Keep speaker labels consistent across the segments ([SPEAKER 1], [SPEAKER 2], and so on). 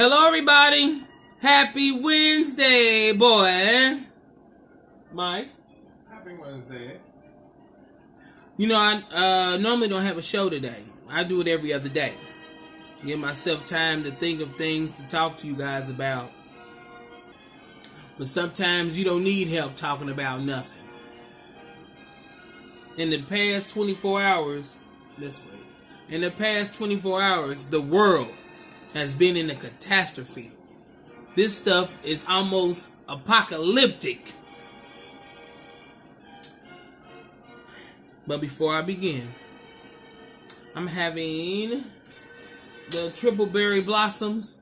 [SPEAKER 1] Hello, everybody. Happy Wednesday, boy. Mike.
[SPEAKER 2] Happy Wednesday.
[SPEAKER 1] You know, I normally don't have a show today. I do it every other day. Give myself time to think of things to talk to you guys about. But sometimes you don't need help talking about nothing. In the past 24 hours, the world has been in a catastrophe. This stuff is almost apocalyptic. But before I begin, I'm having the triple berry blossoms.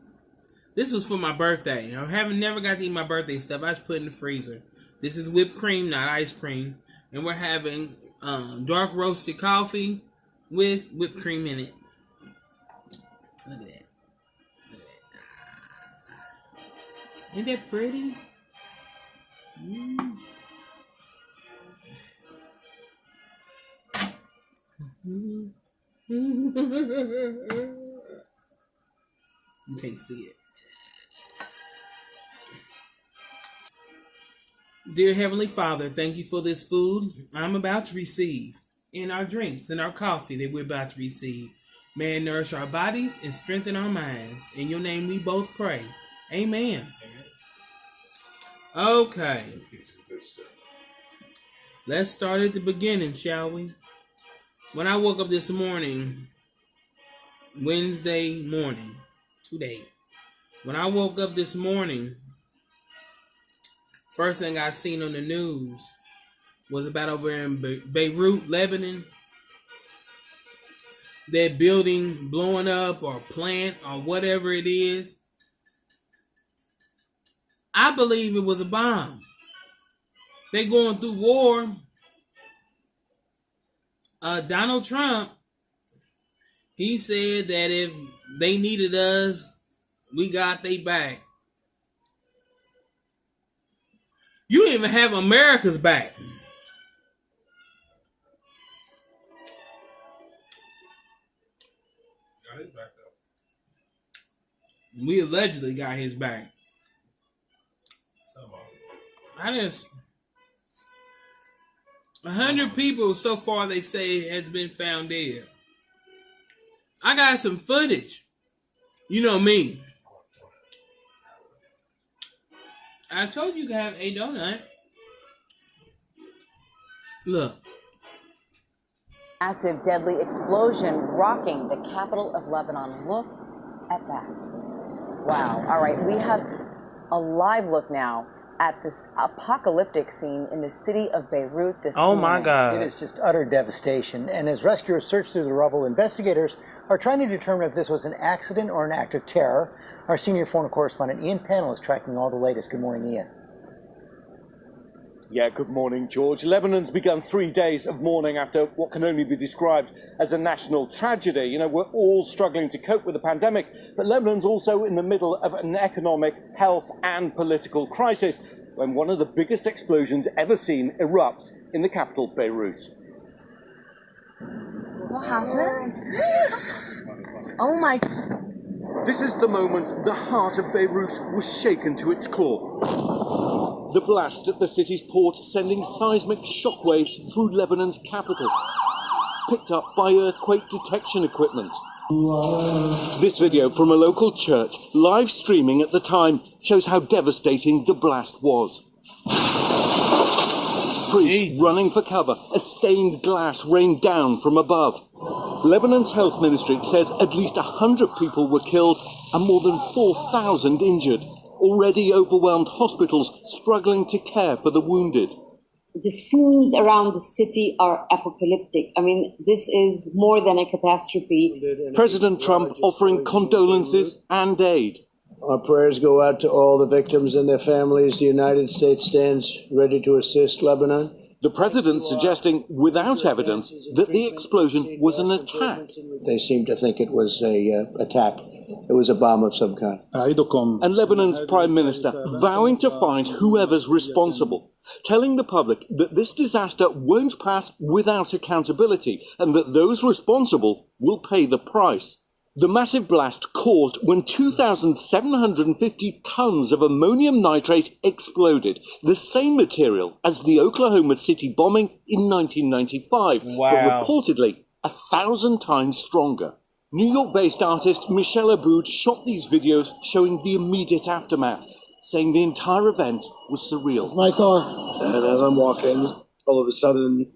[SPEAKER 1] This was for my birthday. I never got to eat my birthday stuff. I just put it in the freezer. This is whipped cream, not ice cream. And we're having dark roasted coffee with whipped cream in it. Look at that. Ain't that pretty? You can't see it. Dear Heavenly Father, thank you for this food I'm about to receive, and our drinks and our coffee that we're about to receive. May it nourish our bodies and strengthen our minds. In your name we both pray. Amen. Okay. Let's start at the beginning, shall we? When I woke up this morning, Wednesday morning, today, when I woke up this morning, first thing I seen on the news was about over in Beirut, Lebanon, that building blowing up or plant or whatever it is. I believe it was a bomb. They're going through war. Donald Trump, he said that if they needed us, we got they back. You don't even have America's back.
[SPEAKER 2] Got his back up.
[SPEAKER 1] We allegedly got his back. I just 100 people so far they say has been found dead. I got some footage. You know me. I told you to have a donut. Look.
[SPEAKER 3] Massive deadly explosion rocking the capital of Lebanon. Look at that. Wow. All right, we have a live look now at this apocalyptic scene in the city of Beirut this morning.
[SPEAKER 1] My God.
[SPEAKER 4] It is just utter devastation. And as rescuers search through the rubble, investigators are trying to determine if this was an accident or an act of terror. Our senior foreign correspondent Ian Pannell is tracking all the latest. Good morning, Ian.
[SPEAKER 5] Yeah, good morning, George. Lebanon's begun 3 days of mourning after what can only be described as a national tragedy. You know, we're all struggling to cope with the pandemic, but Lebanon's also in the middle of an economic, health and political crisis when one of the biggest explosions ever seen erupts in the capital, Beirut.
[SPEAKER 3] What happened? Oh my...
[SPEAKER 5] This is the moment the heart of Beirut was shaken to its core. The blast at the city's port sending seismic shockwaves through Lebanon's capital, picked up by earthquake detection equipment. This video from a local church, live streaming at the time, shows how devastating the blast was. Priests running for cover as stained glass rained down from above. Lebanon's health ministry says at least 100 people were killed and more than 4,000 injured. Already overwhelmed hospitals struggling to care for the wounded.
[SPEAKER 6] The scenes around the city are apocalyptic. I mean, this is more than a catastrophe.
[SPEAKER 5] President Trump offering condolences and aid.
[SPEAKER 7] Our prayers go out to all the victims and their families. The United States stands ready to assist Lebanon.
[SPEAKER 5] The president suggesting, without evidence, that the explosion was an attack.
[SPEAKER 7] They seem to think it was an attack. It was a bomb of some kind.
[SPEAKER 5] And Lebanon's prime minister vowing to find whoever's responsible, telling the public that this disaster won't pass without accountability and that those responsible will pay the price. The massive blast caused when 2,750 tons of ammonium nitrate exploded, the same material as the Oklahoma City bombing in 1995,
[SPEAKER 1] Wow.
[SPEAKER 5] but reportedly 1,000 times stronger. New York-based artist Michelle Aboud shot these videos showing the immediate aftermath, saying the entire event was surreal.
[SPEAKER 7] My car, and as I'm walking, all of a sudden,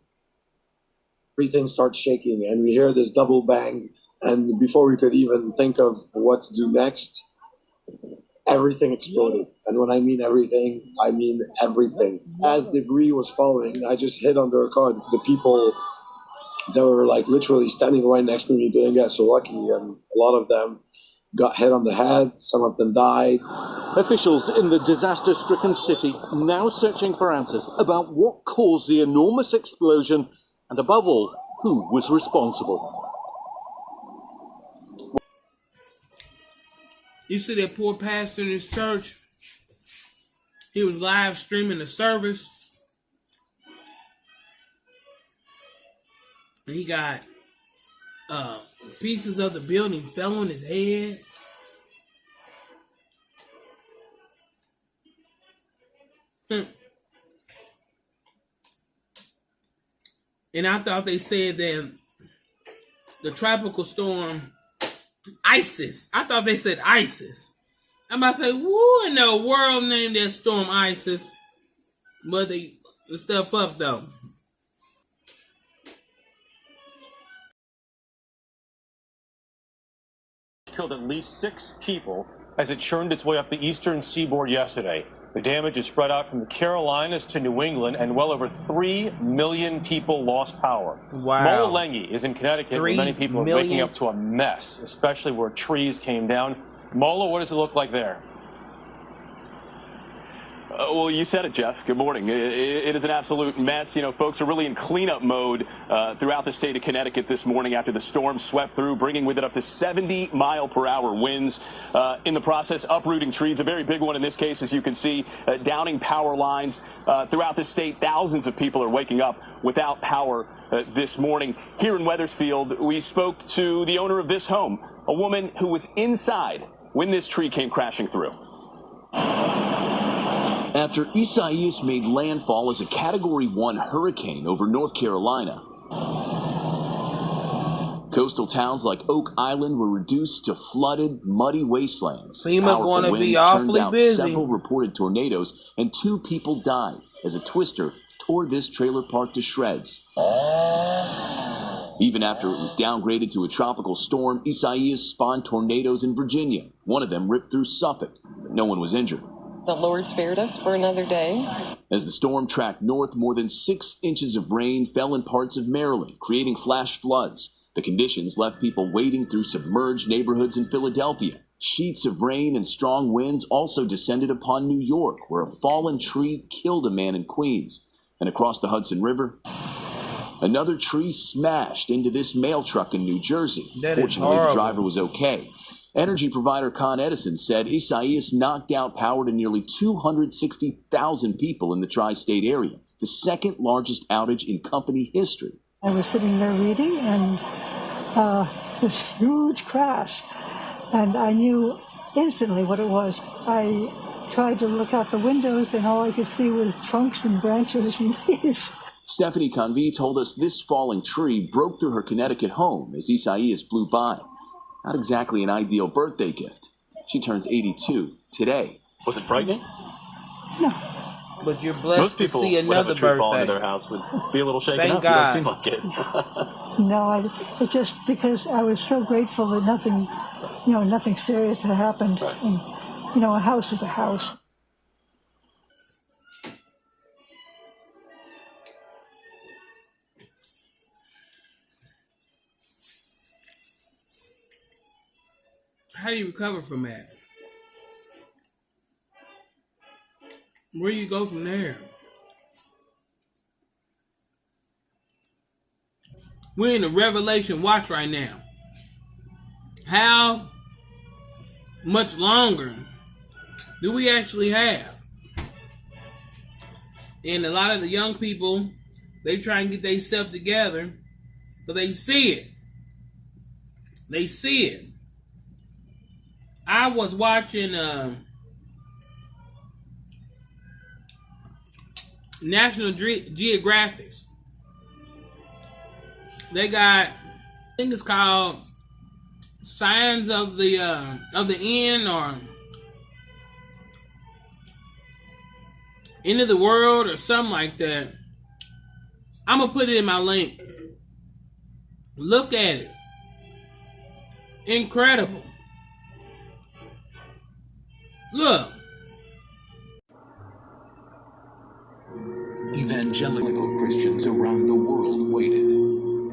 [SPEAKER 7] everything starts shaking, and we hear this double bang. And before we could even think of what to do next, everything exploded. And when I mean everything, I mean everything. As debris was falling, I just hid under a car. The people that were like literally standing right next to me didn't get so lucky, and a lot of them got hit on the head. Some of them died.
[SPEAKER 5] Officials in the disaster-stricken city now searching for answers about what caused the enormous explosion and, above all, who was responsible.
[SPEAKER 1] You see that poor pastor in his church? He was live streaming the service. And he got pieces of the building fell on his head. And I thought they said that the tropical storm Isis. I thought they said ISIS. I'm about to say, who in the world named that storm ISIS? But they the stuff up though.
[SPEAKER 8] Killed at least 6 people as it churned its way up the eastern seaboard yesterday. The damage is spread out from the Carolinas to New England, and well over 3 million people lost power.
[SPEAKER 1] Wow.
[SPEAKER 8] Mola Lengi is in Connecticut, where many people are waking up to a mess, especially where trees came down. Mola, what does it look like there?
[SPEAKER 9] Well, you said it, Jeff. Good morning. It is an absolute mess. You know, folks are really in cleanup mode throughout the state of Connecticut this morning after the storm swept through, bringing with it up to 70-mile-per-hour winds. In the process, uprooting trees, a very big one in this case, as you can see, downing power lines. Throughout the state, thousands of people are waking up without power this morning. Here in Wethersfield, we spoke to the owner of this home, a woman who was inside when this tree came crashing through.
[SPEAKER 10] After Isaias made landfall as a Category 1 hurricane over North Carolina, coastal towns like Oak Island were reduced to flooded, muddy wastelands.
[SPEAKER 1] FEMA going to be awfully busy.
[SPEAKER 10] Several reported tornadoes, and 2 people died as a twister tore this trailer park to shreds. Even after it was downgraded to a tropical storm, Isaias spawned tornadoes in Virginia. One of them ripped through Suffolk, but no one was injured.
[SPEAKER 11] The Lord spared us for another day.
[SPEAKER 10] As the storm tracked north, more than 6 inches of rain fell in parts of Maryland, creating flash floods. The conditions left people wading through submerged neighborhoods in Philadelphia. Sheets of rain and strong winds also descended upon New York, where a fallen tree killed a man in Queens. And across the Hudson River, another tree smashed into this mail truck in New Jersey. Fortunately, the driver was okay. Energy provider Con Edison said Isaias knocked out power to nearly 260,000 people in the tri-state area, the second largest outage in company history.
[SPEAKER 12] I was sitting there reading, and this huge crash, and I knew instantly what it was. I tried to look out the windows, and all I could see was trunks and branches and leaves.
[SPEAKER 10] Stephanie Convey told us this falling tree broke through her Connecticut home as Isaias blew by. Not exactly an ideal birthday gift. She turns 82 today.
[SPEAKER 9] Was it frightening?
[SPEAKER 12] No.
[SPEAKER 1] But you're blessed to see another birthday.
[SPEAKER 9] Fall into their house would be a little shaken
[SPEAKER 1] Thank
[SPEAKER 9] up.
[SPEAKER 1] God.
[SPEAKER 9] You don't seem like it.
[SPEAKER 12] No, it just because I was so grateful that nothing serious had happened.
[SPEAKER 9] Right.
[SPEAKER 12] And, a house is a house.
[SPEAKER 1] How do you recover from that? Where do you go from there? We're in the Revelation watch right now. How much longer do we actually have? And a lot of the young people, they try and get themselves together, but they see it. They see it. I was watching National Geographics. They got, I think it's called Signs of the End or End of the World or something like that. I'm gonna put it in my link. Look at it. Incredible. Look.
[SPEAKER 10] Evangelical Christians around the world waited,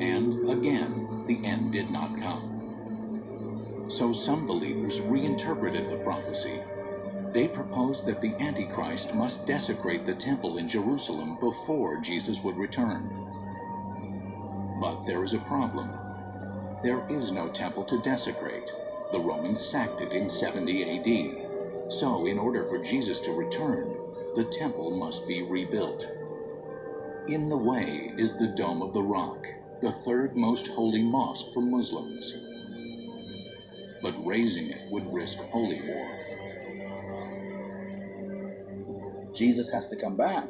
[SPEAKER 10] and again, the end did not come. So some believers reinterpreted the prophecy. They proposed that the Antichrist must desecrate the temple in Jerusalem before Jesus would return. But there is a problem. There is no temple to desecrate. The Romans sacked it in 70 AD. So, in order for Jesus to return, the temple must be rebuilt. In the way is the Dome of the Rock, the third most holy mosque for Muslims. But raising it would risk holy war.
[SPEAKER 13] Jesus has to come back.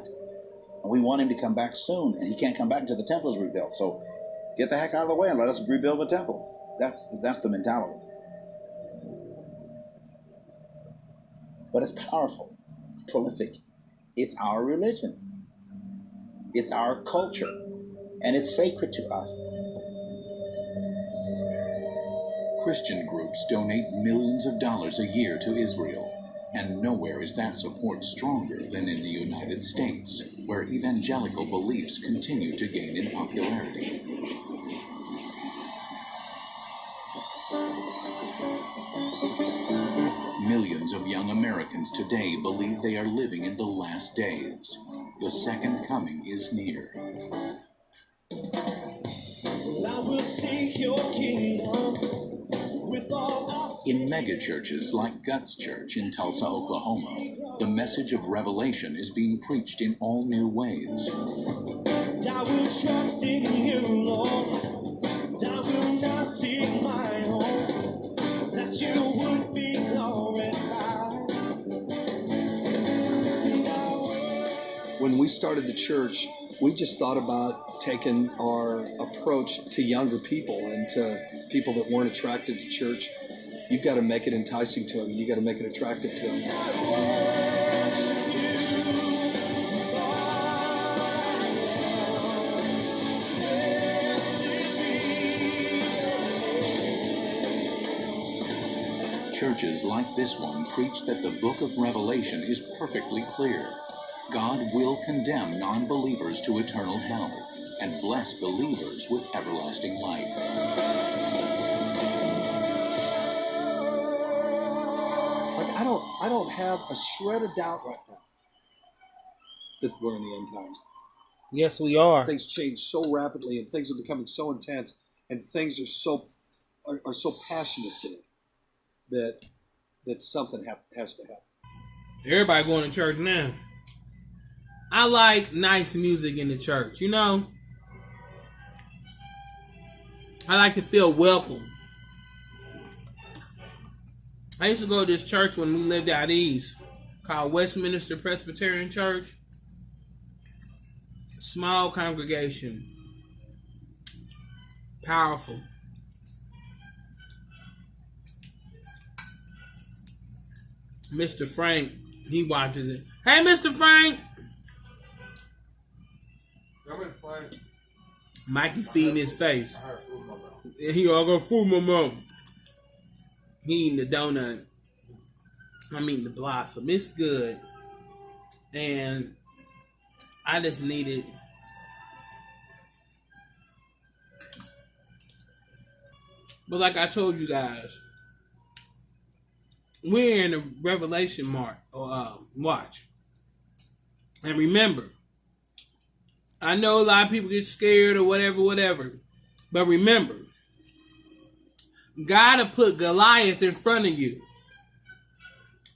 [SPEAKER 13] And we want him to come back soon. And he can't come back until the temple is rebuilt. So get the heck out of the way and let us rebuild the temple. That's the mentality. But it's powerful. It's prolific. It's our religion. It's our culture. And it's sacred to us.
[SPEAKER 10] Christian groups donate millions of dollars a year to Israel. And nowhere is that support stronger than in the United States, where evangelical beliefs continue to gain in popularity. Millions of young Americans today believe they are living in the last days. The second coming is near. I will seek your kingdom with all our... In megachurches like Guts Church in Tulsa, Oklahoma, the message of Revelation is being preached in all new ways. I will trust in you, Lord. I will not seek my own, that you would be glorified.
[SPEAKER 14] When we started the church, we just thought about taking our approach to younger people and to people that weren't attracted to church. You've got to make it enticing to them. You've got to make it attractive to them.
[SPEAKER 10] Churches like this one preach that the book of Revelation is perfectly clear. God will condemn non-believers to eternal hell and bless believers with everlasting life.
[SPEAKER 14] I don't have a shred of doubt right now that we're in the end times.
[SPEAKER 1] Yes, we are.
[SPEAKER 14] Things change so rapidly, and things are becoming so intense, and things are so passionate today that something has to happen.
[SPEAKER 1] Everybody going to church now. I like nice music in the church, you know. I like to feel welcome. I used to go to this church when we lived out east called Westminster Presbyterian Church. Small congregation. Powerful. Mr. Frank, he watches it. Hey, Mr. Frank! Mikey feeding his face. He all got food, my mom. He eating the donut. I'm eating the blossom. It's good. And I just needed but like I told you guys, we're in a Revelation watch. And remember, I know a lot of people get scared or whatever. But remember, God will put Goliath in front of you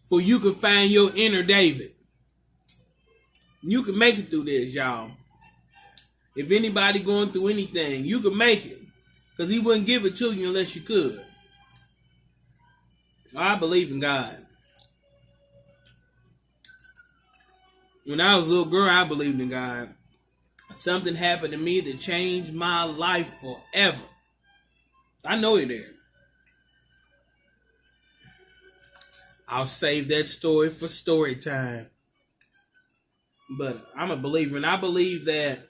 [SPEAKER 1] for you can find your inner David. You can make it through this, y'all. If anybody going through anything, you can make it. Because he wouldn't give it to you unless you could. I believe in God. When I was a little girl, I believed in God. Something happened to me that changed my life forever. I know it there. I'll save that story for story time. But I'm a believer, and I believe that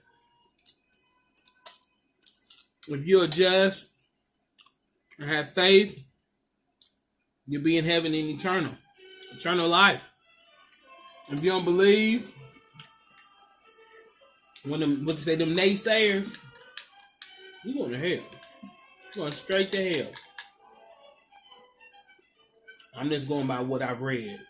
[SPEAKER 1] if you're just and have faith, you'll be in heaven in eternal life. If you don't believe, what they say, them naysayers, you're going to hell. You're going straight to hell. I'm just going by what I've read.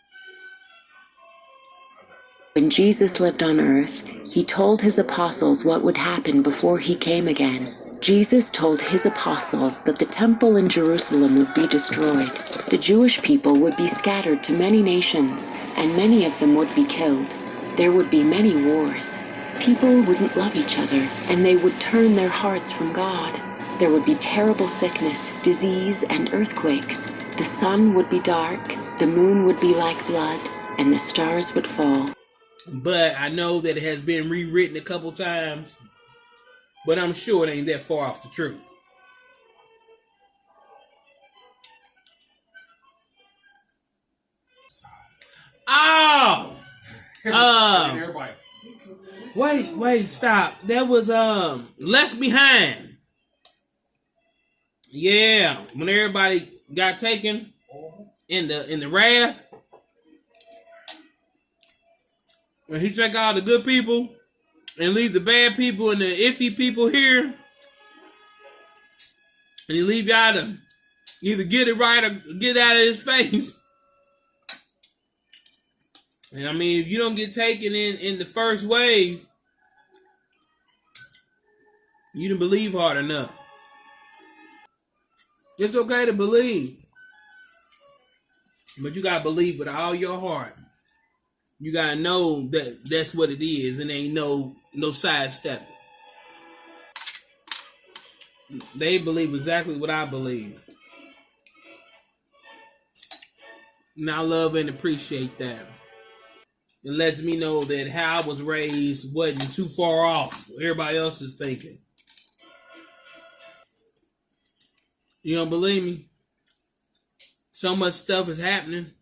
[SPEAKER 15] When Jesus lived on earth, he told his apostles what would happen before he came again. Jesus told his apostles that the temple in Jerusalem would be destroyed. The Jewish people would be scattered to many nations, and many of them would be killed. There would be many wars. People wouldn't love each other, and they would turn their hearts from God. There would be terrible sickness, disease, and earthquakes. The sun would be dark, the moon would be like blood, and the stars would fall.
[SPEAKER 1] But I know that it has been rewritten a couple times, but I'm sure it ain't that far off the truth. Oh! Wait, stop. That was Left Behind. Yeah, when everybody got taken in the wrath, when he took all the good people and leave the bad people and the iffy people here, and he leave y'all to either get it right or get out of his face. And I mean, if you don't get taken in the first wave, you didn't believe hard enough. It's okay to believe, but you gotta believe with all your heart. You gotta know that that's what it is, and ain't no sidestepping. They believe exactly what I believe, and I love and appreciate that. It lets me know that how I was raised wasn't too far off what everybody else is thinking. You don't believe me? So much stuff is happening.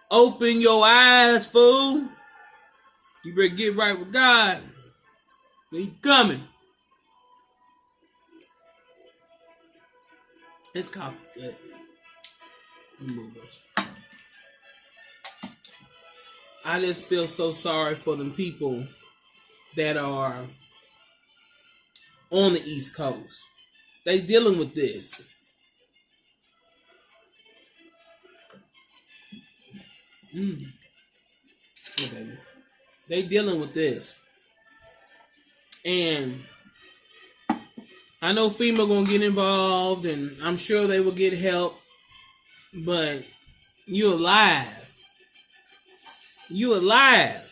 [SPEAKER 1] Open your eyes, fool. You better get right with God. He's coming. This coffee good. I just feel so sorry for them people that are on the East Coast. They dealing with this. Okay. They dealing with this. And I know FEMA gonna get involved, and I'm sure they will get help. But you alive. You alive.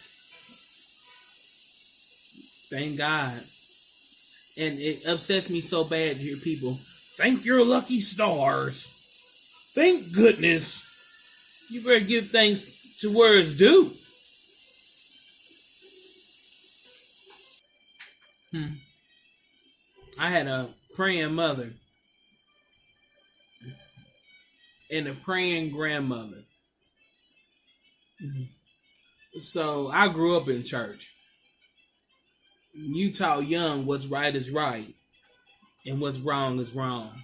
[SPEAKER 1] Thank God. And it upsets me so bad to hear people, thank your lucky stars. Thank goodness. You better give thanks to where it's due. I had a praying mother and a praying grandmother. So I grew up in church. You taught young what's right is right and what's wrong is wrong.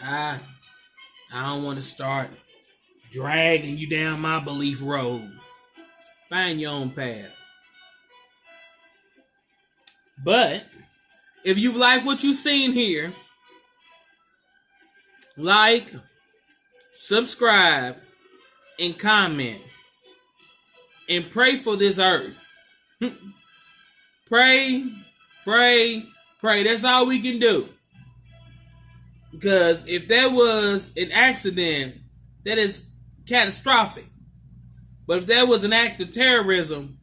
[SPEAKER 1] I don't want to start dragging you down my belief road. Find your own path. But if you like what you've seen here, like, subscribe, and comment. And pray for this earth. Pray. That's all we can do. Because if there was an accident, that is catastrophic. But if there was an act of terrorism,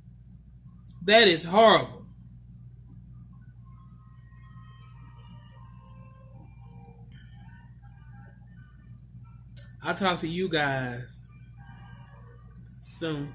[SPEAKER 1] that is horrible. I'll talk to you guys soon.